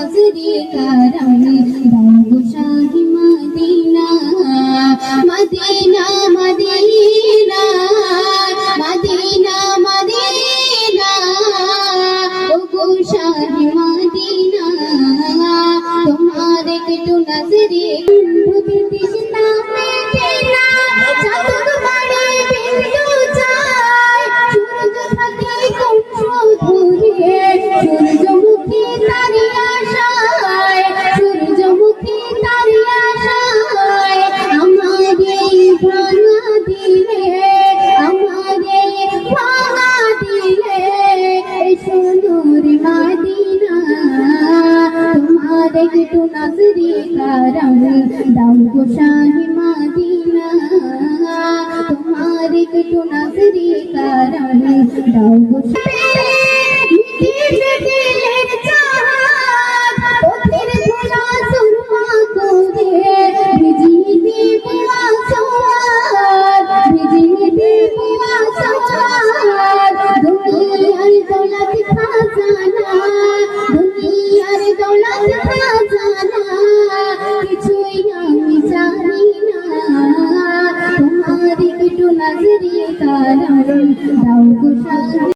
नजरी करम दाओ गो शाही Medina Medina Medina Medina Medina ओ गो शाही मदीना तुम्हारे किटू नजरी तृष्णा मेटेना चातक बाड़े बिंदु चाय सूरज থাকে কণ্ঠধরে সূর্যমুখী তারি আশায় সূর্যমুখী তারি আশায় আমারে ভাঙা দিলে আমারে ভাঙা দিলে সোনুর মদিনা তোমারে একটু নজরি করম দাও গো শাহি মদিনা তোমারে একটু নজরি করম দাও গো